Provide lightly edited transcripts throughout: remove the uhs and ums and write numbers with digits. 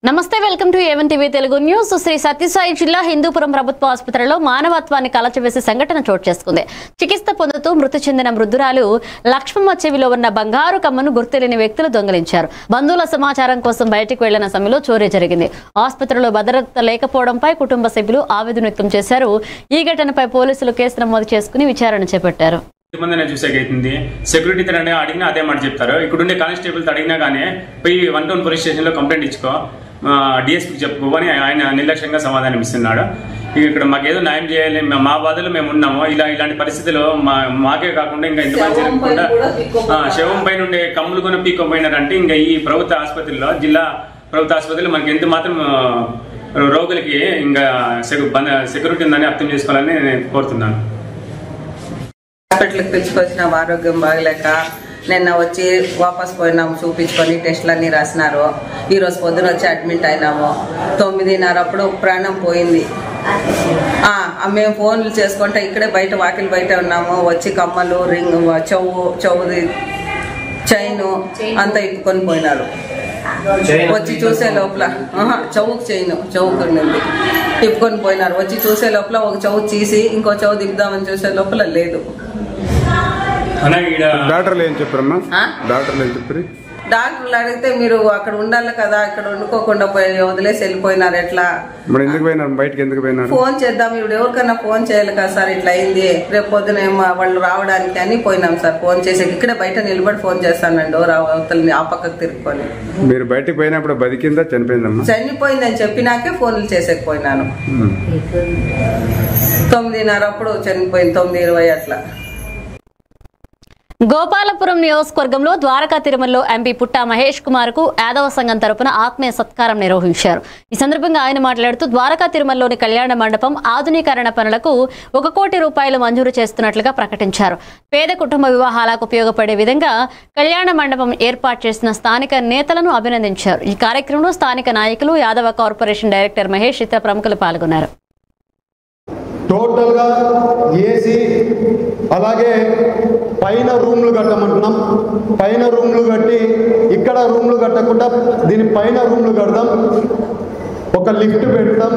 నమస్తే welcome to A one TV Telugu news. Sri Sathya Sai జిల్లా హిందూపురం ప్రభుత్వ ఆసుపత్రిలో మానవత్వాన్ని కలచివేసే సంఘటన చోటు చేసుకుంది. చికిత్స పొందుతూ మృతి చెందిన వృద్ధురాలు లక్ష్మమ్మ చెవిలో ఉన్న బంగారు కమ్మను గుర్తులేని వ్యక్తులు దొంగిలించారు. బంధువుల సమాచారం కోసం బయటికి వెళ్లిన సమయంలో చోరీ జరిగింది. ఆసుపత్రిలో భద్రత లేకపోవడంపై కుటుంబ సభ్యులు ఆవేదన వ్యక్తం చేశారు. ఈ ఘటనపై పోలీసులు కేసు నమోదు చేసుకుని విచారణ చేపట్టారు. చూసేకైతుంది సెక్యూరిటీ అడిగినా అదే మాట చెప్తారు. ఇక్కడుండే కానిస్టేబుల్తో అడిగినా కానీ పోయి 1 టౌన్ పోలీస్ స్టేషన్లో కంప్లైంట్ ఇచ్చుకో, డిఎస్పీకి చెప్పుకోని ఆయన నిర్లక్ష్యంగా సమాధానం ఇస్తున్నాడు. ఇక్కడ మాకేదో న్యాయం చేయాలి, మా బాధలు మేము ఉన్నాము. ఇలాంటి పరిస్థితుల్లో మాకే కాకుండా ఇంకా ఎంతమంది జరగకుండా శవం పైన ఉండే కమ్ములు కొని పీక్కపోయినారంటే ఇంకా ఈ ప్రభుత్వ ఆసుపత్రిలో, జిల్లా ప్రభుత్వ ఆసుపత్రిలో మనకి ఎంత మాత్రం రోగులకి ఇంకా సెక్యూరిటీ ఉందని అర్థం చేసుకోవాలని నేను కోరుతున్నాను. హాస్పిటల్కి పిలుచుకొచ్చిన ఆరోగ్యం బాగలేక నిన్న వచ్చి వాపస్ పోయినాము, చూపించుకొని టెస్టులన్నీ రాసినారు. ఈరోజు పొద్దున వచ్చి అడ్మిట్ అయినాము. 9:30 అప్పుడు ప్రాణం పోయింది. మేము ఫోన్లు చేసుకుంటే ఇక్కడే బయట వాకిలి బయట ఉన్నాము. వచ్చి కమ్మలు, రింగ్, చెవుది చైను అంతా ఇప్పుకొని పోయినారు. వచ్చి చూసే లోపల చెవుకు ఉన్నది ఇప్పుకొని పోయినారు. వచ్చి చూసే లోపల ఒక చెవు తీసి ఇంకో చెవు దిగుదామని చూసే లోపల లేదు. డాక్టర్లు ఏం చెప్పారమ్మా? డాక్టర్లు అడిగితే మీరు అక్కడ ఉండాలి కదా, ఇక్కడ వండుకోకుండా వదిలేసి వెళ్ళిపోయినారు. ఎట్లా బయటకి ఎందుకు పోయినారు? ఫోన్ చేద్దాం, ఇప్పుడు ఎవరికైనా ఫోన్ చేయాలి కదా సార్, ఇట్లా అయింది రేపు పొద్దున వాళ్ళు రావడానికి అని పోయినాం సార్. ఫోన్ చేసి ఇక్కడే బయట నిలబడి ఫోన్ చేస్తానండి, అవతలని ఆ పక్కకు తిరుక్కొని. మీరు బయటకు పోయినప్పుడు బతికిందా చనిపోయిందమ్మా? చనిపోయిందని చెప్పినాకే ఫోన్లు చేసేకపోయినాను. 9:30 అప్పుడు చనిపోయింది, 9:20 అట్లా. గోపాలపురం నియోజకవర్గంలో ద్వారకా తిరుమలలో ఎంపీ పుట్టా మహేష్ కుమార్ కు యాదవ సంఘం తరపున ఆత్మీయ సత్కారం నిర్వహించారు. ఈ సందర్భంగా ఆయన మాట్లాడుతూ ద్వారకా తిరుమలలోని కళ్యాణ మండపం ఆధునీకరణ పనులకు 1 కోటి రూపాయలు మంజూరు చేస్తున్నట్లుగా ప్రకటించారు. పేద కుటుంబ వివాహాలకు ఉపయోగపడే విధంగా కళ్యాణ మండపం ఏర్పాటు చేసిన స్థానిక నేతలను అభినందించారు. ఈ కార్యక్రమంలో స్థానిక నాయకులు, యాదవ కార్పొరేషన్ డైరెక్టర్ మహేష్, ఇతర ప్రముఖులు పాల్గొన్నారు. టోటల్ గా ఏసీ, అలాగే పైన రూమ్లు కట్టమంటున్నాం. పైన రూమ్లు కట్టి ఇక్కడ రూమ్లు కట్టకుండా దీని పైన రూమ్లు కడదాం. ఒక లిఫ్ట్ పెడతాం,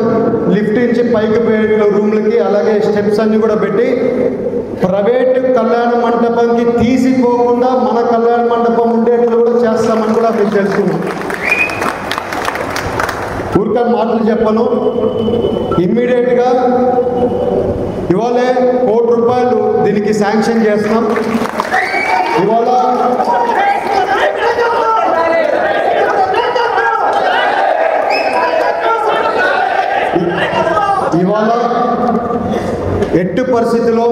లిఫ్ట్ నుంచి పైకి పోయే రూమ్లకి అలాగే స్టెప్స్ అన్ని కూడా పెట్టి ప్రైవేట్ కళ్యాణ మండపంకి తీసిపోకుండా మన కళ్యాణ మండపం ఉండేట్లు కూడా చేస్తామని కూడా మీకు తెలుసుకున్నాం. ఊరికే మాటలు చెప్పను, ఇమ్మీడియట్గా ఇవాళే 1 కోటి రూపాయలు దీనికి శాంక్షన్ చేస్తున్నాం. ఇవాళ ఎట్టి పరిస్థితిలో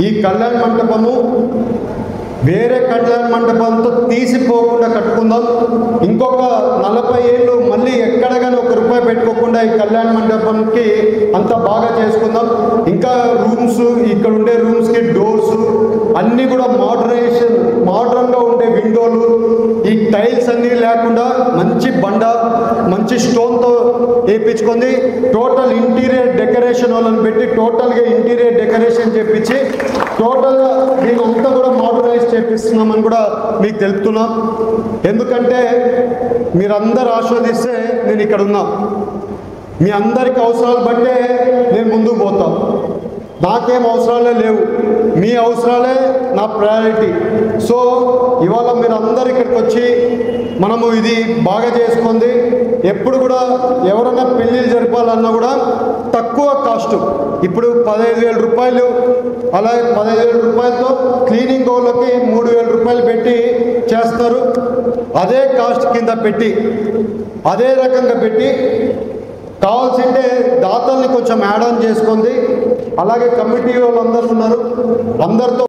ఈ కళ్యాణ మండపము వేరే కళ్యాణ మండపంతో తీసిపోకుండా కట్టుకుందాం. ఇంకొక 40 ఏళ్ళు మళ్ళీ ఎక్కడ కానీ 1 రూపాయి పెట్టుకోకుండా ఈ కళ్యాణ మండపంకి అంత బాగా చేసుకుందాం. ఇంకా రూమ్స్, ఇక్కడ ఉండే రూమ్స్కి డోర్స్ అన్నీ కూడా మోడర్న్గా ఉండే విండోలు, ఈ టైల్స్ అన్నీ లేకుండా మంచి బండ, మంచి స్టోన్తో వేయించుకుంది. టోటల్ ఇంటీరియర్ డెకరేషన్ వాళ్ళని పెట్టి టోటల్గా ఇంటీరియర్ డెకరేషన్ చేపించి టోటల్గా దీని అంతా కూడా మోడర్నైజ్ చేపిస్తున్నామని కూడా మీకు తెలుపుతున్నాం. ఎందుకంటే మీరందరూ ఆస్వాదిస్తే నేను ఇక్కడ ఉన్నా. మీ అందరికి అవసరాలు బట్టే నేను ముందుకు పోతాం. నాకేం అవసరాలే లేవు, మీ అవసరాలే నా ప్రయారిటీ. సో ఇవాళ మీరు అందరు ఇక్కడికి వచ్చి మనము ఇది బాగా చేసుకుంది. ఎప్పుడు కూడా ఎవరైనా పెళ్ళిళ్ళు జరపాలన్నా కూడా తక్కువ కాస్ట్, ఇప్పుడు 15,000 రూపాయలు, అలాగే 15,000 రూపాయలతో క్లీనింగ్ వాళ్ళకి 3,000 రూపాయలు పెట్టి చేస్తారు. అదే కాస్ట్ కింద పెట్టి అదే రకంగా పెట్టి కావాల్సింటే దాతల్ని కొంచెం యాడ్ ఆన్ చేసుకుంది. అలాగే కమిటీ వాళ్ళందరూ ఉన్నారు, అందరితో.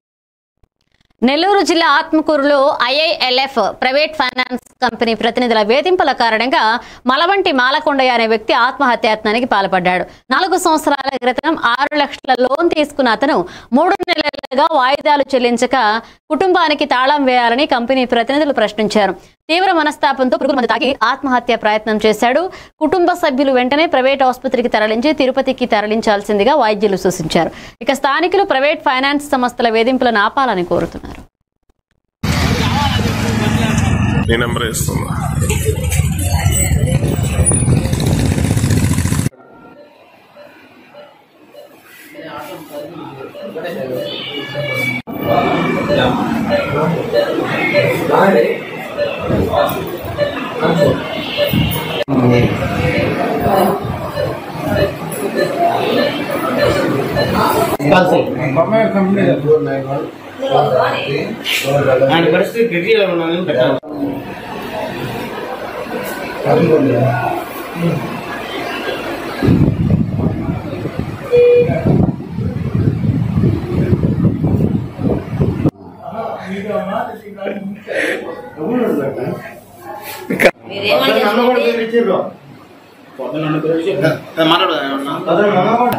నెల్లూరు జిల్లా ఆత్మకూరులో ఐఐఎల్ఎఫ్ ప్రైవేట్ ఫైనాన్స్ కంపెనీ ప్రతినిధుల వేధింపుల కారణంగా మలవంటి మాలకొండయ్య అనే వ్యక్తి ఆత్మహత్యాయత్నానికి పాల్పడ్డాడు. 4 సంవత్సరాల క్రితం 6 లక్షల లోన్ తీసుకున్న అతను 3 నెలలుగా వాయిదాలు చెల్లించక కుటుంబానికి తాళం వేయాలని కంపెనీ ప్రతినిధులు ప్రశ్నించారు. తీవ్ర మనస్తాపంతో పురుగుల మందు తాగి ఆత్మహత్య ప్రయత్నం చేశాడు. కుటుంబ సభ్యులు వెంటనే ప్రైవేట్ ఆసుపత్రికి తరలించి తిరుపతికి తరలించాల్సిందిగా వైద్యులు సూచించారు. ఇక స్థానికులు ప్రైవేట్ ఫైనాన్స్ సంస్థల వేధింపులను ఆపాలని కోరుతున్నారు. నీ నెంబర్ ఇస్తున్నా. ఆయన పరిస్థితి క్రిటికల్ ఉన్నానని పెట్టాలి.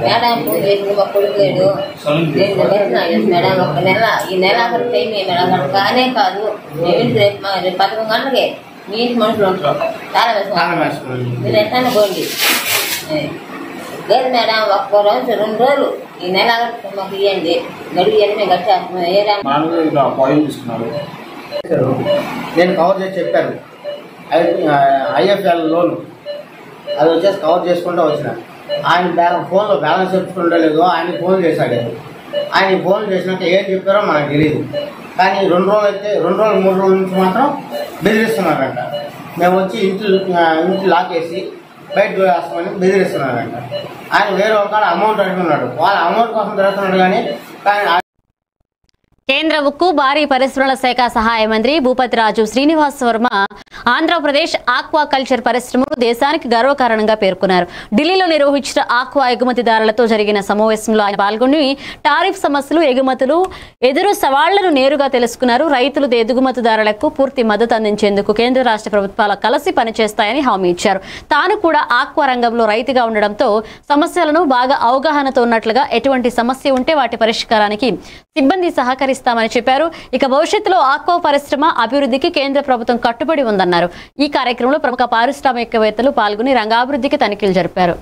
మేడం కొడుకు మేడం ఒక నెల ఈ నెల ఆఖరి టైం మేడం కానే కాదు రేపు 11 గంటలకే మీ ఇంటి మనుషులు ఉంటారు చాలా మీరు ఎట్లా పోండి లేదు మేడం ఒక్క రోజు 2 రోజులు ఈ నెల మాకు ఇవ్వండి గడువు ఇవన్నీ మేము తీసుకున్నారు. నేను కవర్ చేసి చెప్పాను IFL లోన్ అది వచ్చేసి కవర్ చేసుకుంటూ వచ్చిన ఆయన ఫోన్లో బ్యాలెన్స్ చెప్పుకుంటా లేదు. ఆయనకి ఫోన్ చేశాడు. ఆయన ఫోన్ చేసినాక ఏం చెప్పారో మనకు తెలియదు. కానీ 2 రోజులు అయితే 2 రోజులు 3 రోజుల నుంచి మాత్రం బెదిరిస్తున్నారంట. మేము వచ్చి ఇంటి లాక్ వేసి బయట వేస్తామని బెదిరిస్తున్నారంట. ఆయన వేరే ఒక అమౌంట్ అడుగుతున్నాడు. వాళ్ళ అమౌంట్ కోసం తిరుగుతున్నాడు కానీ కేంద్ర ఉక్కు భారీ పరిశ్రమల శాఖ సహాయ మంత్రి భూపతిరాజు శ్రీనివాస్ వర్మ ఆంధ్రప్రదేశ్ ఆక్వా కల్చర్ పరిశ్రమను దేశానికి గర్వకారణంగా పేర్కొన్నారు. ఢిల్లీలో నిర్వహించిన ఆక్వా ఎగుమతిదారులతో జరిగిన సమావేశంలో ఆయన పాల్గొని టారిఫ్ సమస్యలు, ఎగుమతులు ఎదురు సవాళ్లను నేరుగా తెలుసుకున్నారు. రైతులు, ఎగుమతిదారులకు పూర్తి మద్దతు అందించేందుకు కేంద్ర రాష్ట్ర ప్రభుత్వాలు కలిసి పనిచేస్తాయని హామీ ఇచ్చారు. తాను కూడా ఆక్వా రంగంలో రైతుగా ఉండడంతో సమస్యలను బాగా అవగాహనతో ఉన్నట్లుగా ఎటువంటి సమస్య ఉంటే వాటి పరిష్కారానికి సిబ్బంది సహకరిస్తామని చెప్పారు. ఇక భవిష్యత్తులో ఆక్వా పరిశ్రమ అభివృద్ధికి కేంద్ర ప్రభుత్వం కట్టుబడి ఉందన్నారు. ఈ కార్యక్రమంలో ప్రముఖ పారిశ్రామికవేత్తలు పాల్గొని రంగాభివృద్ధికి తనిఖీలు జరిపారు.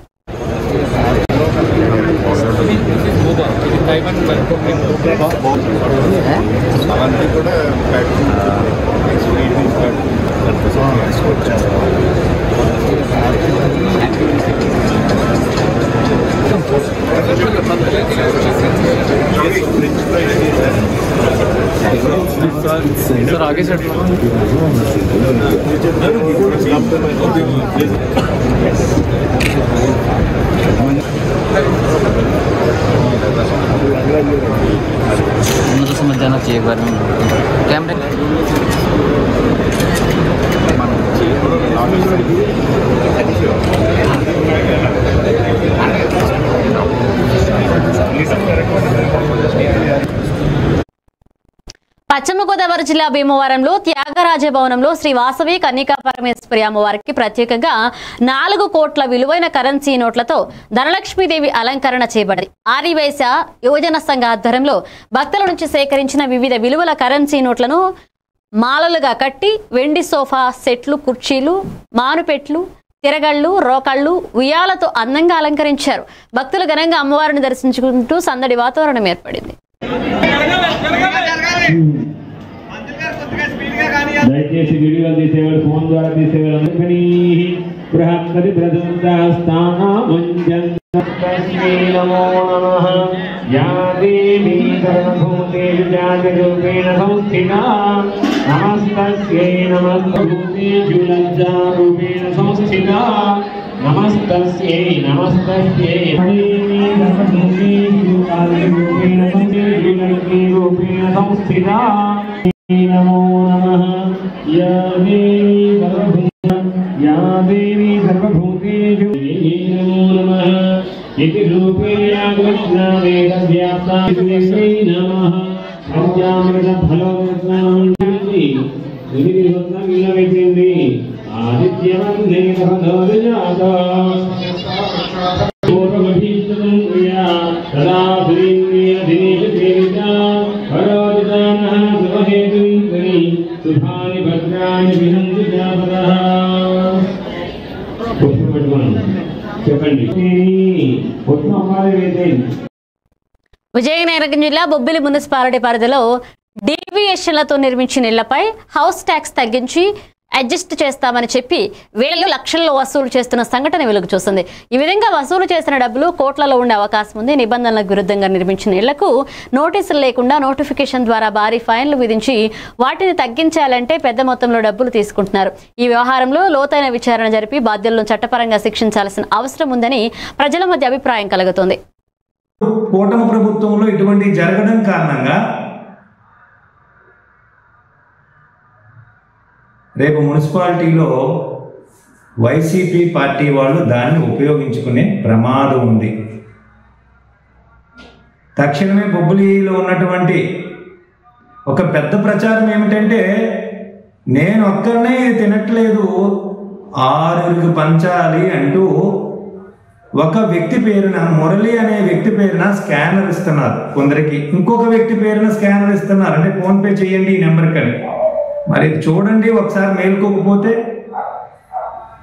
सर आगे सेट तो समझ जाना चाहिए एक बार में कैमरे పశ్చిమ గోదావరి జిల్లా భీమవరంలో త్యాగరాజ భవనంలో శ్రీ వాసవి కన్నికా పరమేశ్వరి అమ్మవారికి ప్రత్యేకంగా 4 కోట్ల విలువైన కరెన్సీ నోట్లతో ధనలక్ష్మీదేవి అలంకరణ చేయబడింది. ఆర్యవైశ్య యువజన సంఘ ఆధ్వర్యంలో భక్తుల నుంచి సేకరించిన వివిధ విలువల కరెన్సీ నోట్లను మాలలుగా కట్టి వెండి సోఫా సెట్లు, కుర్చీలు, మానుపెట్లు, తిరగళ్ళు, రోకళ్ళు, ఉయ్యాలతో అందంగా అలంకరించారు. భక్తులు ఘనంగా అమ్మవారిని దర్శించుకుంటూ సందడి వాతావరణం ఏర్పడింది. దయచేసి వీడియో తీసేవాడు ఫోన్ ద్వారా తీసేవాడు బృహస్పతి నమో నమః యా దేవీ సర్వభూతేషు జాతిరూపేణ సంస్థితా నమస్తస్యై నమస్తభూతేషు లజ్జారూపేణ సంస్థితా నమస్తస్యై నమస్తస్యై సర్వభూతేషు కాళీరూపేణ లక్ష్మీరూపేణ సంస్థితా నమో నమః యా దేవీ సర్వభూతేషు నమో నమః ఇతి రూపేణ కృష్ణవేదవ్యాసాయ నమః సంజ్ఞామృత ఫలోత్నాండి సునిర్వత్నం విలవింది ఆదిత్యవన్నే భగవద్జాత పూర్వమభీష్టం క్రియా సదా శ్రీంద్రియ దినేశ సేవితా పరోదితానః శుభహేతుని శుభాని భద్రాని విహంతి జాపదః. చెప్పండి విజయనగరం జిల్లా బొబ్బిలి మున్సిపాలిటీ పరిధిలో డీవీఎస్లతో నిర్మించిన ఇళ్లపై హౌస్ ట్యాక్స్ తగ్గించి అడ్జస్ట్ చేస్తామని చెప్పి వేలలో లక్షల్లో వసూలు చేస్తున్న సంఘటన వెలుగు చూస్తుంది. ఈ విధంగా వసూలు చేసిన డబ్బులు కోట్లలో ఉండే అవకాశం ఉంది. నిబంధనలకు విరుద్ధంగా నిర్మించిన ఇళ్లకు నోటీసులు లేకుండా నోటిఫికేషన్ ద్వారా భారీ ఫైన్లు విధించి వాటిని తగ్గించాలంటే పెద్ద మొత్తంలో డబ్బులు తీసుకుంటున్నారు. ఈ వ్యవహారంలో లోతైన విచారణ జరిపి బాధ్యులను చట్టపరంగా శిక్షించాల్సిన అవసరం ఉందని ప్రజల మధ్య అభిప్రాయం కలుగుతోంది. కూటమి ప్రభుత్వంలో ఇటువంటి జరగడం కారణంగా రేపు మున్సిపాలిటీలో వైసీపీ పార్టీ వాళ్ళు దాన్ని ఉపయోగించుకునే ప్రమాదం ఉంది. తక్షణమే బొబ్బిలిలో ఉన్నటువంటి ఒక పెద్ద ప్రచారం ఏమిటంటే, నేను ఒక్కరినే ఇది తినట్లేదు 6కి పంచాలి అంటూ ఒక వ్యక్తి పేరున, మురళి అనే వ్యక్తి పేరున స్కానర్ ఇస్తున్నారు కొందరికి, ఇంకొక వ్యక్తి పేరున స్కానర్ ఇస్తున్నారు. అంటే ఫోన్పే చేయండి ఈ నెంబర్కి అని. మరి చూడండి, ఒకసారి మేల్కోకపోతే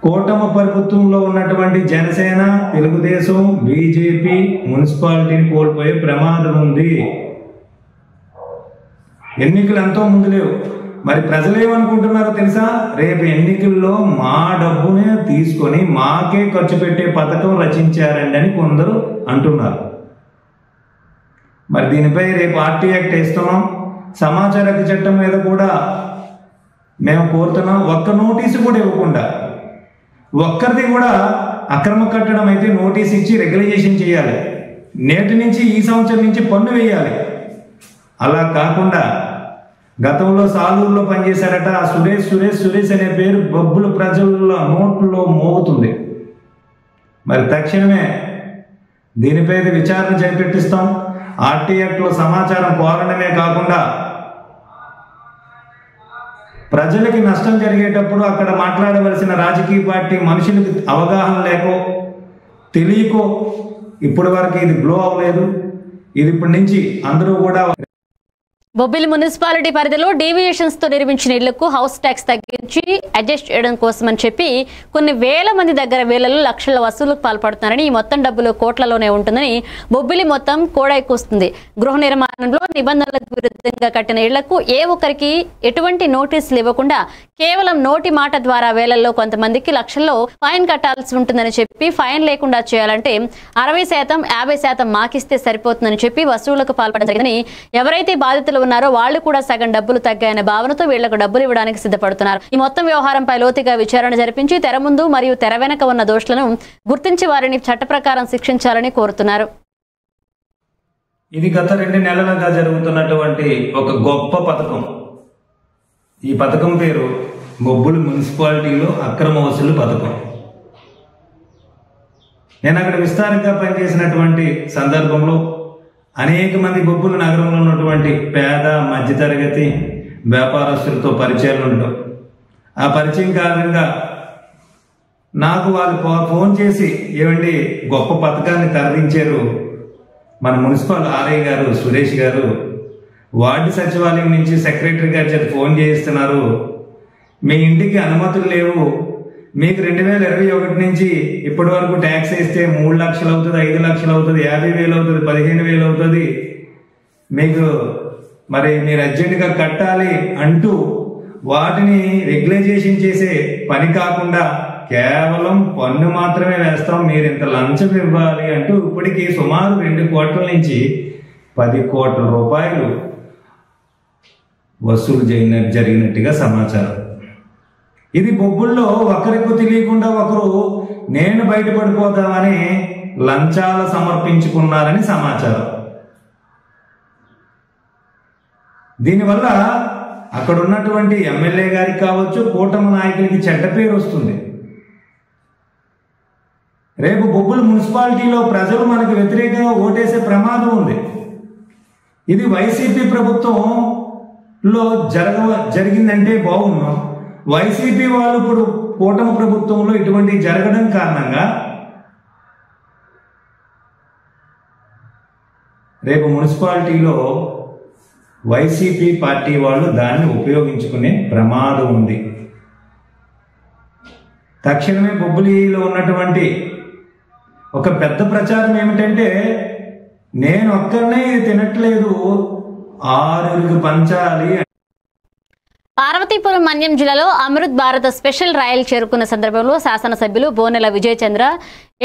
కూటమి ప్రభుత్వంలో ఉన్నటువంటి జనసేన, తెలుగుదేశం, బీజేపీ మున్సిపాలిటీని కోల్పోయే ప్రమాదం ఉంది. ఎన్నికలు ఎంతో ముందు లేవు. మరి ప్రజలు ఏమనుకుంటున్నారో తెలుసా? రేపు ఎన్నికల్లో మా డబ్బునే తీసుకొని మాకే ఖర్చు పెట్టే పథకం రచించారండి అని కొందరు అంటున్నారు. మరి దీనిపై రేపు ఆర్టీ యాక్ట్ వేస్తున్నాం. సమాచార హక్కు చట్టం మీద కూడా మేము కోరుతున్నాం. ఒక్క నోటీసు కూడా ఇవ్వకుండా, ఒక్కరిది కూడా అక్రమ కట్టడం అయితే నోటీస్ ఇచ్చి రెగ్యులైజేషన్ చేయాలి. నేటి నుంచి, ఈ సంవత్సరం నుంచి పన్ను వేయాలి. అలా కాకుండా గతంలో సాలూరులో పనిచేశారట సురేష్ అనే పేరు బొబ్బులు ప్రజల నోట్లో మోగుతుంది. మరి తక్షణమే దీనిపై విచారణ చేపట్టిస్తాం. ఆర్టీ యాక్ట్లో సమాచారం కోరడమే కాకుండా ప్రజలకి నష్టం జరిగేటప్పుడు అక్కడ మాట్లాడవలసిన రాజకీయ పార్టీ మనుషులకు అవగాహన లేకో తెలియకో ఇప్పటి వరకు ఇది బ్లో అవ్వలేదు. ఇది ఇప్పటి నుంచి అందరూ కూడా బొబ్బిలి మున్సిపాలిటీ పరిధిలో డీవియేషన్స్ తో నిర్మించిన ఇళ్లకు హౌస్ ట్యాక్స్ తగ్గించి అడ్జస్ట్ చేయడం కోసమని చెప్పి కొన్ని వేల మంది దగ్గర వేలలో లక్షల వసూలుకు పాల్పడుతున్నారని, ఈ మొత్తం డబ్బులు కోట్లలోనే ఉంటుందని బొబ్బిలి మొత్తం కోడైకూస్తుంది. గృహ నిర్మాణంలో నిబంధనలకు విరుద్ధంగా కట్టిన ఇళ్లకు ఏ ఒక్కరికి ఎటువంటి నోటీసులు ఇవ్వకుండా కేవలం నోటి మాట ద్వారా వేలల్లో కొంతమందికి లక్షల్లో ఫైన్ కట్టాల్సి ఉంటుందని చెప్పి, ఫైన్ లేకుండా చేయాలంటే 60%, 50% మాకిస్తే సరిపోతుందని చెప్పి వసూళ్లకు పాల్పడడం జరిగిందని, ఎవరైతే బాధితులు ఉన్నారో వాళ్ళు కూడా సగం డబ్బులు తగ్గాయనే భావనతో వీళ్లకు డబ్బులు ఇవ్వడానికి సిద్ధపడుతున్నారు. ఈ మొత్తం వ్యవహారంపై లోతుగా విచారణ జరిపించి తెర ముందు మరియు తెర వెనక ఉన్న దోషులను గుర్తించి వారిని చట్ట ప్రకారం శిక్షించాలని కోరుతున్నారు. ఇది గత 2 నెలలుగా జరుగుతున్నటువంటి ఒక గొప్ప పథకం. ఈ పథకం పేరు బొబ్బిలి మున్సిపాలిటీలో అక్రమ వసూలు పథకం. నేను అక్కడ విస్తారంగా పనిచేసినటువంటి సందర్భంలో అనేక మంది బొబ్బిలి నగరంలో ఉన్నటువంటి పేద, మధ్యతరగతి వ్యాపారస్తులతో పరిచయాలు ఉండటం, ఆ పరిచయం కారణంగా నాకు వాళ్ళు ఫోన్ చేసి, ఏమండి గొప్ప పథకాన్ని తరలించారు మన మున్సిపల్ ఆర్ఐ గారు సురేష్ గారు, వార్డు సచివాలయం నుంచి సెక్రటరీ గారి చేత ఫోన్ చేయిస్తున్నారు, మీ ఇంటికి అనుమతులు లేవు, మీకు 2021 నుంచి ఇప్పటి వరకు ట్యాక్స్ వేస్తే 3 లక్షలు అవుతుంది, 5 లక్షలు అవుతుంది, 50,000 అవుతుంది, 15,000 అవుతుంది, మీకు మరి మీరు అర్జెంటుగా కట్టాలి అంటూ వాటిని రెగ్యులైజేషన్ చేసే పని కాకుండా కేవలం పన్ను మాత్రమే వేస్తాం, మీరు ఇంత లంచం ఇవ్వాలి అంటూ ఇప్పటికీ సుమారు 2 కోట్ల నుంచి 10 కోట్ల రూపాయలు వసూలు జరిగినట్టుగా సమాచారం. ఇది బొబ్బుల్లో ఒకరికి తెలియకుండా ఒకరు నేను బయటపడిపోతామని లంచాలు సమర్పించుకున్నారని సమాచారం. దీనివల్ల అక్కడ ఉన్నటువంటి ఎమ్మెల్యే గారికి కావచ్చు, కూటమి నాయకులకి చెడ్డ పేరు వస్తుంది. రేపు బొబ్బిలి మున్సిపాలిటీలో ప్రజలు మనకు వ్యతిరేకంగా ఓటేసే ప్రమాదం ఉంది. ఇది వైసీపీ ప్రభుత్వంలో జరిగిందంటే బాగున్నాం. వైసీపీ వాళ్ళు ఇప్పుడు కూటమి ప్రభుత్వంలో ఇటువంటి జరగడం కారణంగా రేపు మున్సిపాలిటీలో వైసీపీ పార్టీ వాళ్ళు దాన్ని ఉపయోగించుకునే ప్రమాదం ఉంది. తక్షణమే బొబ్బిలిలో ఉన్నటువంటి ఒక పెద్ద ప్రచారం ఏమిటంటే, నేను ఒక్కరినే ఇది తినట్లేదు 6కి పంచాలి. పార్వతీపురం మన్యం జిల్లాలో అమృత్ భారత్ స్పెషల్ రైలు చేరుకున్న సందర్భంలో శాసనసభ్యులు Bonela Vijay Chandra,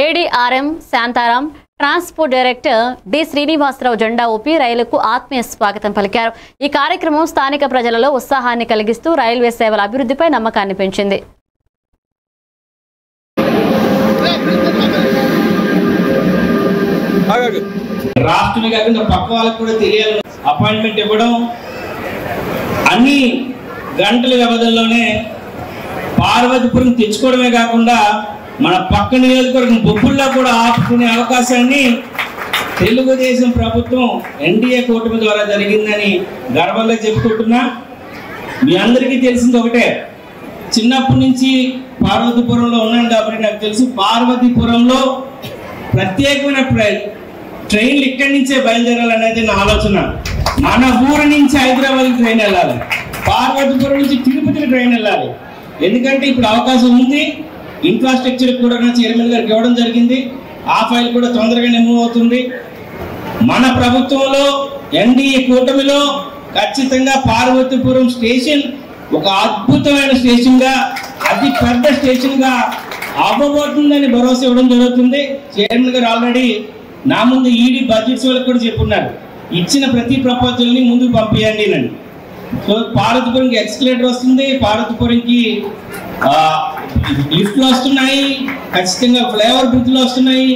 ADRM Shantaram, transport director D Srinivasa Rao జెండా ఊపి రైలుకు ఆత్మీయ స్వాగతం పలికారు. ఈ కార్యక్రమం స్థానిక ప్రజలలో ఉత్సాహాన్ని కలిగిస్తూ రైల్వే సేవల అభివృద్ధిపై నమ్మకాన్ని పెంచింది. రాష్ట్రమే కాకుండా పక్క వాళ్ళకు కూడా తెలియాలి. అపాయింట్మెంట్ ఇవ్వడం అన్ని గంటల వ్యవధిలోనే పార్వతీపురం తెచ్చుకోవడమే కాకుండా మన పక్క నియోజకవర్గం బొబ్బుల్లో కూడా ఆపుకునే అవకాశాన్ని తెలుగుదేశం ప్రభుత్వం ఎన్డీఏ కూటమి ద్వారా జరిగిందని గర్వంగా చెప్పుకుంటున్నా. మీ అందరికీ తెలిసింది ఒకటే, చిన్నప్పటి నుంచి పార్వతీపురంలో ఉన్నాను కాబట్టి నాకు తెలుసు, పార్వతీపురంలో ప్రత్యేకమైన ట్రైన్లు ఇక్కడి నుంచే బయలుదేరాలనేది నా ఆలోచన. మన ఊరు నుంచి హైదరాబాద్కి ట్రైన్ వెళ్ళాలి, పార్వతీపురం నుంచి తిరుపతికి ట్రైన్ వెళ్ళాలి. ఎందుకంటే ఇప్పుడు అవకాశం ఉంది, ఇన్ఫ్రాస్ట్రక్చర్ కూడా నా చైర్మన్ గారికి ఇవ్వడం జరిగింది. ఆ ఫైల్ కూడా తొందరగానే మూవ్ అవుతుంది. మన ప్రభుత్వంలో ఎన్డీఏ కూటమిలో ఖచ్చితంగా పార్వతీపురం స్టేషన్ ఒక అద్భుతమైన స్టేషన్గా, అతి పెద్ద స్టేషన్గా అవ్వబోతుందని భరోసా ఇవ్వడం జరుగుతుంది. చైర్మన్ గారు ఆల్రెడీ నా ముందు ఈడీ బడ్జెట్స్ వాళ్ళకి కూడా చెప్పున్నారు, ఇచ్చిన ప్రతి ప్రపోజల్ని ముందుకు పంపించండి అని. సో పార్వతీపురంకి ఎక్స్కలేటర్ వస్తుంది, పార్వతీపురంకి లిఫ్ట్లు వస్తున్నాయి, ఖచ్చితంగా ఫ్లైఓవర్ బ్రిడ్జ్లు వస్తున్నాయి.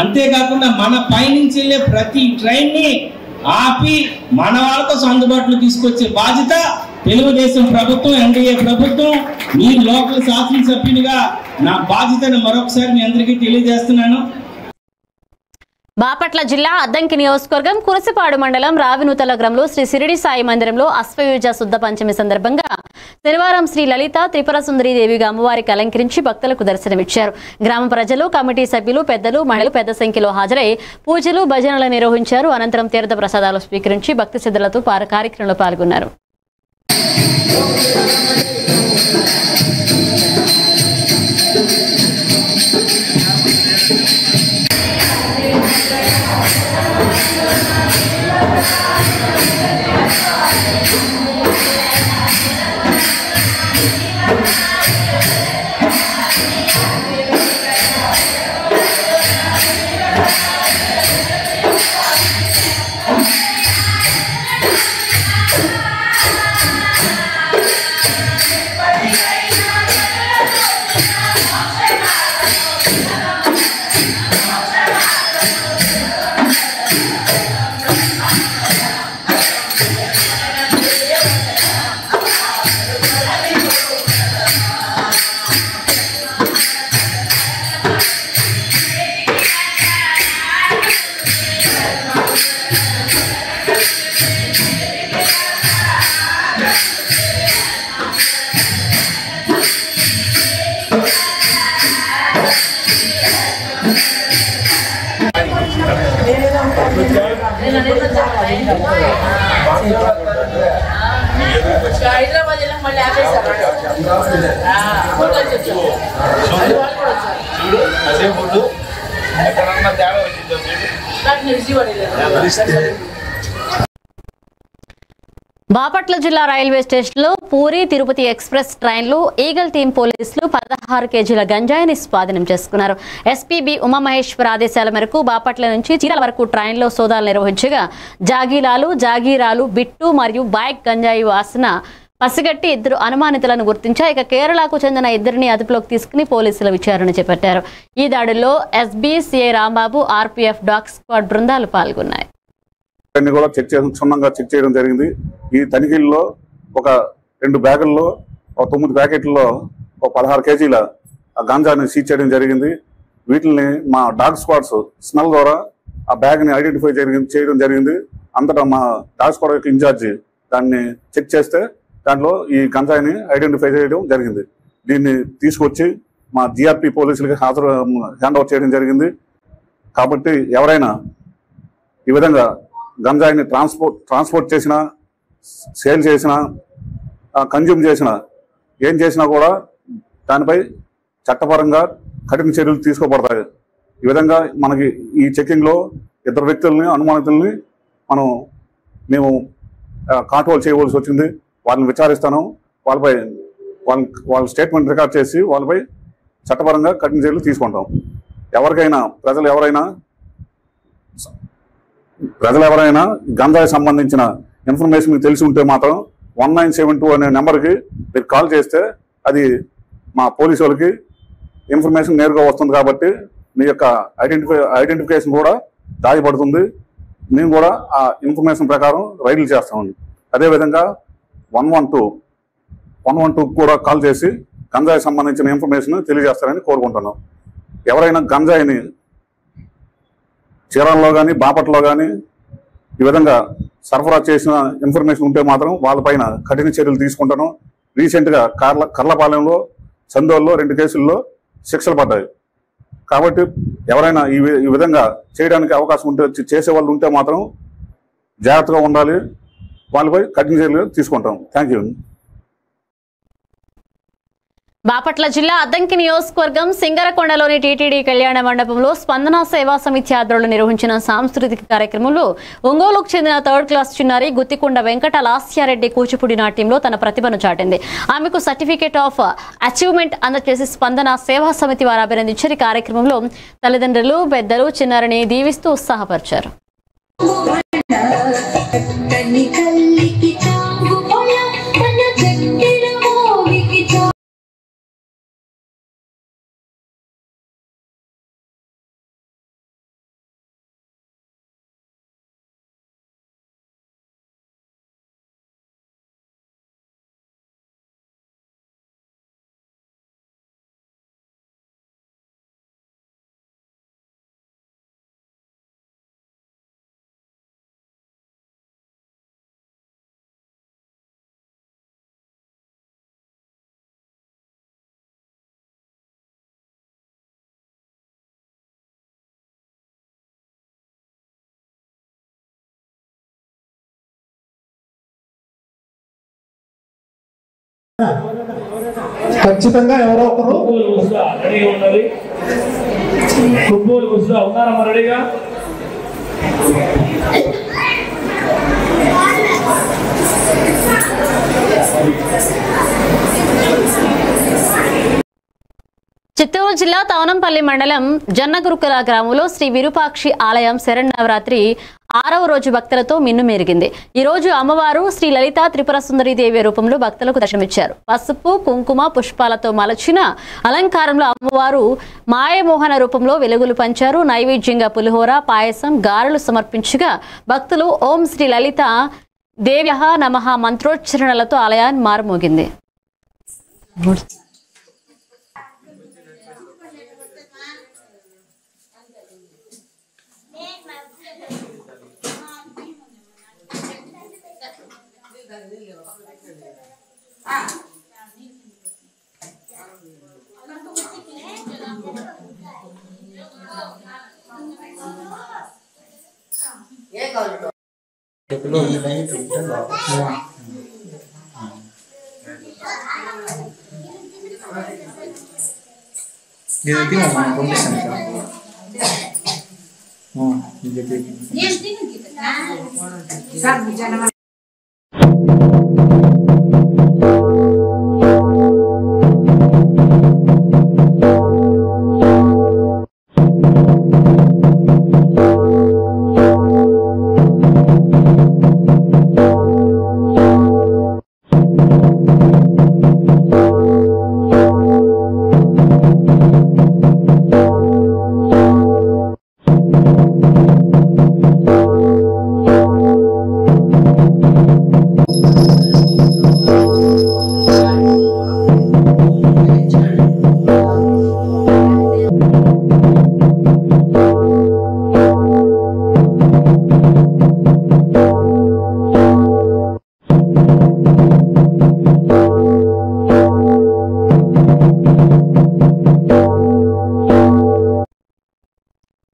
అంతేకాకుండా మన పైనుంచి వెళ్ళే ప్రతి ట్రైన్ని ఆపి మన వాళ్ళ కోసం అందుబాటులో తీసుకొచ్చే బాధ్యత తెలుగుదేశం ప్రభుత్వం, ఎన్డీఏ ప్రభుత్వం. మీ లోకల్ శాసనసభ్యునిగా నా బాధ్యతను మరొకసారి మీ అందరికీ తెలియజేస్తున్నాను. బాపట్ల జిల్లా అద్దంకి నియోజకవర్గం కురసిపాడు మండలం రావినూతల గ్రామంలో శ్రీ సిరిడి సాయి మందిరంలో అశ్వయుజ శుద్ధ పంచమి సందర్భంగా శనివారం శ్రీ లలిత త్రిపుర సుందరి దేవిగా అమ్మవారికి అలంకరించి భక్తులకు దర్శనమిచ్చారు. గ్రామ ప్రజలు, కమిటీ సభ్యులు, పెద్దలు, మహిళలు పెద్ద సంఖ్యలో హాజరై పూజలు, భజనలు నిర్వహించారు. అనంతరం తీర్థ ప్రసాదాలు స్వీకరించి భక్తి శ్రద్ధలతో కార్యక్రమంలో పాల్గొన్నారు. బాపట్ల జిల్లా రైల్వే స్టేషన్లో పూరి తిరుపతి ఎక్స్ప్రెస్ ట్రైన్లు ఈగల్ టీం పోలీసులు 16 కేజీల గంజాయిని స్వాధీనం చేసుకున్నారు. ఎస్పీబీ ఉమామహేశ్వర్ ఆదేశాల మేరకు బాపట్ల నుంచి చీరాల వరకు ట్రైన్లో సోదాలు నిర్వహించగా జాగీరాలు, బిట్టు మరియు బైక్ గంజాయి వాసన పసిగట్టి 2 అనుమానితులను గుర్తించారు. ఇక కేరళకు చెందిన 2ని అదుపులోకి తీసుకుని పోలీసులు విచారణ చేపట్టారు. ఈ దాడుల్లో SB, CI Rambabu, RPF dog squad బృందాలు పాల్గొన్నాయి. కూడా క్షుణ్ణంగా చెక్ చేయడం జరిగింది. ఈ తనిఖీల్లో ఒక 2 బ్యాగుల్లో 9 ప్యాకెట్లలో 16 కేజీల గాంజాని సీజ్ చేయడం జరిగింది. వీటిని మా డాగ్ స్క్వాడ్స్ స్మెల్ ద్వారా ఆ బ్యాగ్ని ఐడెంటిఫై చేయడం జరిగింది. అంతటా మా డాగ్ స్క్వాడ్ యొక్క ఇన్ఛార్జి దాన్ని చెక్ చేస్తే దాంట్లో ఈ గంజాయిని ఐడెంటిఫై చేయడం జరిగింది. దీన్ని తీసుకొచ్చి మా జిఆర్పి పోలీసులకి హ్యాండ్ ఓవర్ చేయడం జరిగింది. కాబట్టి ఎవరైనా ఈ విధంగా గంజాయిని ట్రాన్స్పోర్ట్ చేసినా, సేల్ చేసినా, కన్జ్యూమ్ చేసినా, ఏం చేసినా కూడా దానిపై చట్టపరంగా కఠిన చర్యలు తీసుకోబడతాయి. ఈ విధంగా మనకి ఈ చెకింగ్లో 2 వ్యక్తుల్ని, అనుమానితుల్ని మేము కాంట్రోల్ చేయవలసి వచ్చింది. వాళ్ళని విచారిస్తాను. వాళ్ళపై వాళ్ళ స్టేట్మెంట్ రికార్డ్ చేసి వాళ్ళపై చట్టపరంగా కఠిన చర్యలు తీసుకుంటాం. ఎవరికైనా ప్రజలు ఎవరైనా గంజాయి సంబంధించిన ఇన్ఫర్మేషన్ మీకు తెలిసి ఉంటే మాత్రం 1972 అనే నెంబర్కి మీరు కాల్ చేస్తే అది మా పోలీసు వాళ్ళకి ఇన్ఫర్మేషన్ నేరుగా వస్తుంది. కాబట్టి మీ యొక్క ఐడెంటిఫికేషన్ కూడా దాచిపడుతుంది. మేము కూడా ఆ ఇన్ఫర్మేషన్ ప్రకారం రైడ్లు చేస్తామండి. అదేవిధంగా 112 కూడా కాల్ చేసి గంజాయి సంబంధించిన ఇన్ఫర్మేషన్ తెలియజేస్తారని కోరుకుంటున్నాం. ఎవరైనా గంజాయిని చీరాల్లో కానీ బాపట్లో కానీ ఈ విధంగా సరఫరా చేసిన ఇన్ఫర్మేషన్ ఉంటే మాత్రం వాళ్ళపైన కఠిన చర్యలు తీసుకుంటాను. రీసెంట్గా కర్లపాలెంలో చందోల్లో 2 కేసుల్లో శిక్షలు పడ్డాయి. కాబట్టి ఎవరైనా ఈ విధంగా చేయడానికి అవకాశం ఉంటే చేసే వాళ్ళు ఉంటే మాత్రం జాగ్రత్తగా ఉండాలి. వాళ్ళపై కఠిన చర్యలు తీసుకుంటాం. Thank you. బాపట్ల జిల్లా అద్దంకి నియోజకవర్గం సింగరకొండలోని టీటీడీ కళ్యాణ మండపంలో స్పందన సేవా సమితి ఆధ్వర్యంలో నిర్వహించిన సాంస్కృతిక కార్యక్రమంలో ఒంగోలుకు చెందిన 3rd క్లాస్ చిన్నారి గుత్తికొండ వెంకట లాస్యారెడ్డి కూచిపూడి నాట్యంలో తన ప్రతిభను చాటింది. ఆమెకు సర్టిఫికేట్ ఆఫ్ అచీవ్మెంట్ అందజేసి స్పందన సేవా సమితి వారు అభినందించారు. ఈ కార్యక్రమంలో తల్లిదండ్రులు పెద్దలు చిన్నారిని దీవిస్తూ ఉత్సాహపరిచారు. ఖచ్చితంగా ఎవరో ఒకరు రెడీగా ఉండాలి. ఫుట్బాల్ ఉన్నారమ్మా రెడీగా? చిత్తూరు జిల్లా తవనంపల్లి మండలం జన్నగురుకుల గ్రామంలో శ్రీ విరూపాక్షి ఆలయం శరన్నవరాత్రి 6వ రోజు భక్తులతో మిన్నుమేరిగింది. ఈ రోజు అమ్మవారు శ్రీ లలిత త్రిపుర సుందరి దేవి రూపంలో భక్తులకు దర్శనమిచ్చారు. పసుపు కుంకుమ పుష్పాలతో మలచిన అలంకారంలో అమ్మవారు మాయమోహన రూపంలో వెలుగులు పంచారు. నైవేద్యంగా పులిహోర పాయసం గారెలు సమర్పించగా భక్తులు ఓం శ్రీ లలిత దేవ్యః నమః మంత్రోచ్చరణలతో ఆలయాన్ని మారుమోగింది.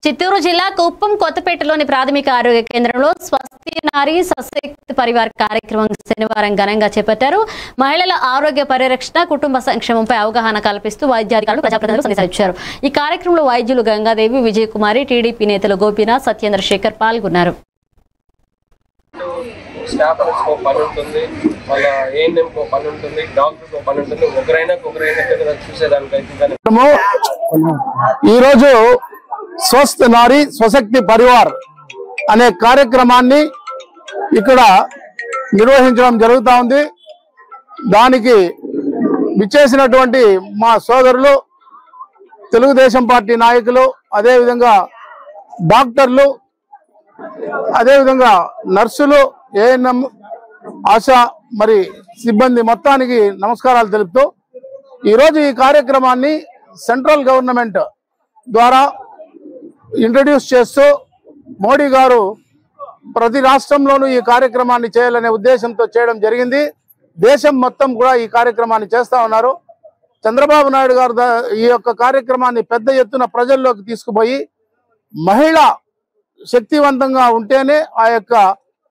చిత్తూరు జిల్లా కుప్పం కొత్తపేటలోని ప్రాథమిక ఆరోగ్య కేంద్రంలో స్వస్తి నారీ సశక్తి పరివార్ కార్యక్రమం శనివారం ఘనంగా చేపట్టారు. మహిళల ఆరోగ్య పరిరక్షణ కుటుంబ సంక్షేమంపై అవగాహన కల్పిస్తూ వైద్యాధికారులు ప్రజాప్రతినిధులు సందర్శించారు. ఈ కార్యక్రమంలో వైద్యులు గంగాదేవి, విజయకుమారి, టీడీపీ నేతలు గోపీనాథ్, సత్యేంద్ర శేఖర్ పాల్గొన్నారు. స్టాఫ్ పని ఉంటుంది, వాళ్ళ ఏఎన్ఎంకో పని ఉంటుంది, డాక్టర్కో పని ఉంటుంది, ఒకరైనా చూసేదానికైతే. ఈరోజు స్వస్థ నారీ స్వశక్తి పరివార్ అనే కార్యక్రమాన్ని ఇక్కడ నిర్వహించడం జరుగుతూ ఉంది. దానికి విచ్చేసినటువంటి మా సోదరులు, తెలుగుదేశం పార్టీ నాయకులు, అదేవిధంగా డాక్టర్లు, అదేవిధంగా నర్సులు, ఏఎన్ఎం, ఆశా మరి సిబ్బంది మొత్తానికి నమస్కారాలు తెలుపుతూ ఈరోజు ఈ కార్యక్రమాన్ని సెంట్రల్ గవర్నమెంట్ ద్వారా ఇంట్రడ్యూస్ చేస్తూ మోడీ గారు ప్రతి రాష్ట్రంలోనూ ఈ కార్యక్రమాన్ని చేయాలనే ఉద్దేశంతో చేయడం జరిగింది. దేశం మొత్తం కూడా ఈ కార్యక్రమాన్ని చేస్తా ఉన్నారు. చంద్రబాబు నాయుడు గారు ఈ యొక్క కార్యక్రమాన్ని పెద్ద ఎత్తున ప్రజల్లోకి తీసుకుపోయి మహిళ శక్తివంతంగా ఉంటేనే ఆ యొక్క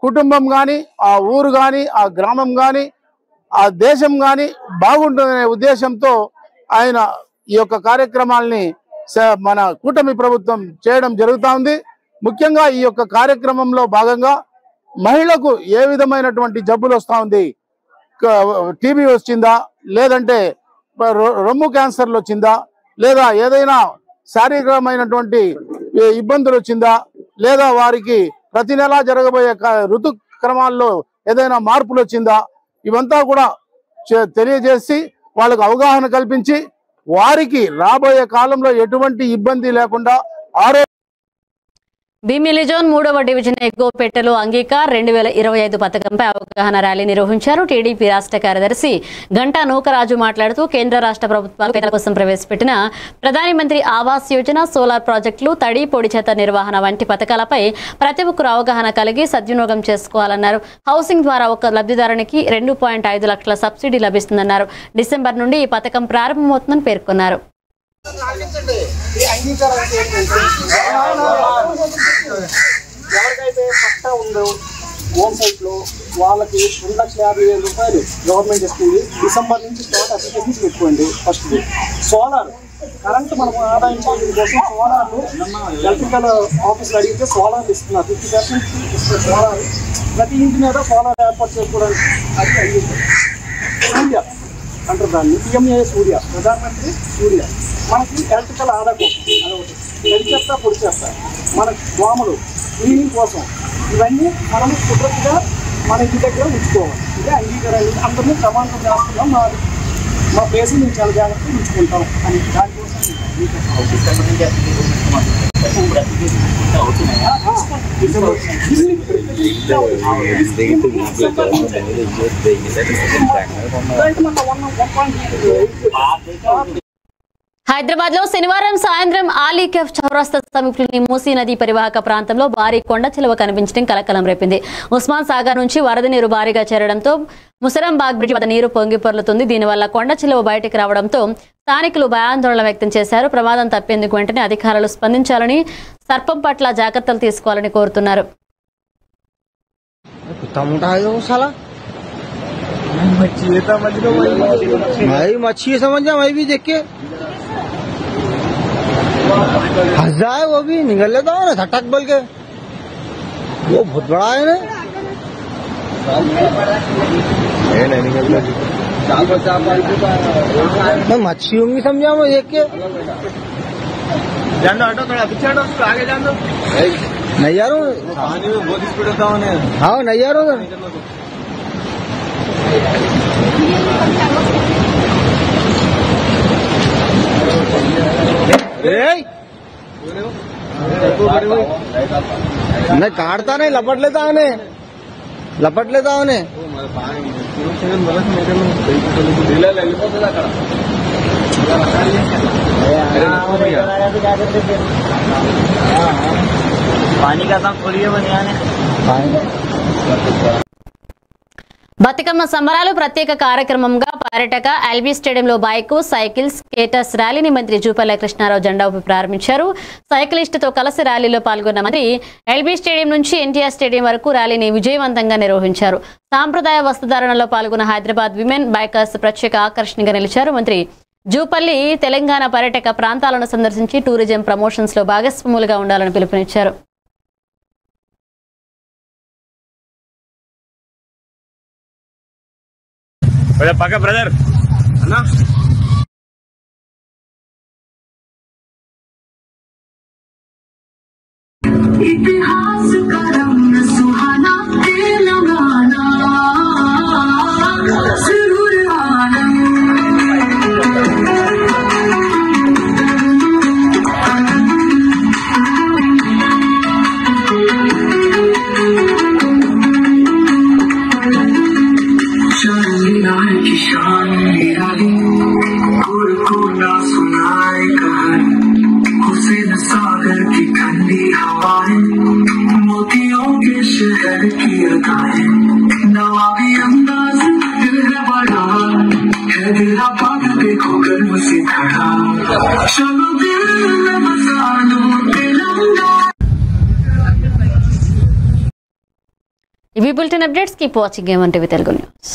కుటుంబం కానీ, ఆ ఊరు కానీ, ఆ గ్రామం కానీ, ఆ దేశం కానీ బాగుంటుందనే ఉద్దేశంతో ఆయన ఈ యొక్క కార్యక్రమాల్ని మన కూటమి ప్రభుత్వం చేయడం జరుగుతూ ఉంది. ముఖ్యంగా ఈ యొక్క కార్యక్రమంలో భాగంగా మహిళకు ఏ విధమైనటువంటి జబ్బులు వస్తూ ఉంది, టీబీ వచ్చిందా, లేదంటే రొమ్ము క్యాన్సర్లు వచ్చిందా, లేదా ఏదైనా శారీరకమైనటువంటి ఇబ్బందులు వచ్చిందా, లేదా వారికి ప్రతి నెలా జరగబోయే ఋతుక్రమాల్లో ఏదైనా మార్పులు వచ్చిందా, ఇవంతా కూడా తెలియజేసి వాళ్ళకు అవగాహన కల్పించి వారికి రాబోయే కాలంలో ఎటువంటి ఇబ్బంది లేకుండా భీమిలి జోన్ 3వ డివిజన్ ఎగ్గోపేటలో అంగీకార్ 2025 పథకంపై అవగాహన ర్యాలీ నిర్వహించారు. టీడీపీ రాష్ట్ర కార్యదర్శి గంటా నూకరాజు మాట్లాడుతూ కేంద్ర రాష్ట్ర ప్రభుత్వాలు పేదల కోసం ప్రవేశపెట్టిన ప్రధాని మంత్రి ఆవాస్ యోజన, సోలార్ ప్రాజెక్టులు, తడి పొడి చెత్త నిర్వహణ వంటి పథకాలపై ప్రతి ఒక్కరు అవగాహన కలిగి సద్వినియోగం చేసుకోవాలన్నారు. హౌసింగ్ ద్వారా ఒక లబ్ధిదారునికి 2.5 లక్షల సబ్సిడీ లభిస్తుందన్నారు. డిసెంబర్ నుండి ఈ పథకం ప్రారంభమవుతుందని పేర్కొన్నారు. ఎవరికైతే పట్టా ఉందో హోమ్ సైట్లో వాళ్ళకి 2,50,000 రూపాయలు గవర్నమెంట్ ఇస్తుంది. డిసెంబర్ నుంచి స్టార్ట్ అప్లికేషన్స్ పెట్టుకోండి. ఫస్ట్ సోలార్ కరెంట్ మనం ఆదాయం చేయడం కోసం సోలార్లు ఎలక్ట్రికల్ ఆఫీసులు అడిగితే సోలార్ ఇస్తున్నారు. 50% ఇస్తారు సోలార్. ప్రతి ఇంటి మీద సోలార్ ఏర్పాటు చేసుకోవడానికి అది అందిస్తారు. సూర్య అంటారు దాన్ని, పిఎంఏ సూర్య, ప్రధానమంత్రి సూర్య. మనకి ఎలక్ట్రికల్ ఆదా కోసం అదొకటి, తడి చెత్త పొడి చెత్త, మన దోమలు క్లీనింగ్ కోసం, ఇవన్నీ మనం కుదరతుగా మన ఇంటి దగ్గర ఉంచుకోవాలి. ఇదే అంగీకారాలు. అందరినీ ప్రమాణం చేస్తున్నాం. మా ప్లేస్ మేము చాలా జాగ్రత్తగా ఉంచుకుంటాం అని దానికోసం హైదరాబాద్ లో శనివారం సాయంత్రం ఆలీకెఫ్ చౌరస్తా సమీపంలోని మూసీ నది పరివాహక ప్రాంతంలో భారీ కొండ చిలువ కనిపించడం కలకలం రేపింది. ఉస్మాన్ సాగర్ నుంచి వరద నీరు భారీగా చేరడంతో ముసరంబాగ్ బ్రిడ్జ్ వద్ద నీరు పొంగి పొర్లుతుంది. దీనివల్ల కొండ చిలువ బయటికి రావడంతో స్థానికులు భయాందోళన వ్యక్తం చేశారు. ప్రమాదం తప్పేందుకు వెంటనే అధికారులు స్పందించాలని, సర్పం పట్ల జాగ్రత్తలు తీసుకోవాలని కోరుతున్నారు. फंस जाए वो भी निकल लेता हूँ ना झटक बोल के, वो बहुत बड़ा है ना। मैं मच्छी होंगी समझा मैं देख के। जानो हटो थोड़ा पीछे हटो, आगे जानो। नहीं यार पानी में बहुत स्पीड होता हूँ। हाँ नहीं यार नहीं काटता नहीं, लपट लेता उन्हें, लपट लेता उन्हें। पानी का दाम खोलिए बनियाने। బతుకమ్మ సంబరాలు ప్రత్యేక కార్యక్రమంగా పర్యటక ఎల్బీ స్టేడియంలో బైక్, సైకిల్, స్కేటర్స్ ర్యాలీని మంత్రి జూపల్లి కృష్ణారావు జెండా ఊపి ప్రారంభించారు. సైకిలిస్టుతో కలిసి ర్యాలీలో పాల్గొన్న మంత్రి ఎల్బీ స్టేడియం నుంచి ఎన్టీఆర్ స్టేడియం వరకు ర్యాలీని విజయవంతంగా నిర్వహించారు. సాంప్రదాయ వస్త్రధారణలో పాల్గొన్న హైదరాబాద్ విమెన్ బైకర్స్ ప్రత్యేక ఆకర్షణగా నిలిచారు. మంత్రి జూపల్లి తెలంగాణ పర్యటక ప్రాంతాలను సందర్శించి టూరిజం ప్రమోషన్స్ లో భాగస్వాములుగా ఉండాలని పిలుపునిచ్చారు. పక్క బ్రదర్ అన్నా इतिहास का रंग सुहाना तेलंगाना जरूर आना शान की शान निराली गुरु को ना सुनाए कहानी हुसैन सागर की ठंडी हवाएं मोतियों के शहर की अदाएं नवाबी अंदाज दिल है बड़ा है हैदराबाद देखो गर्व से खड़ा चलो दिल में बसा दो तिरंगा। ఇవి బులెటిన్ అప్డేట్స్. కీప్ వాచింగ్ ఏమంటే తెలుగు న్యూస్.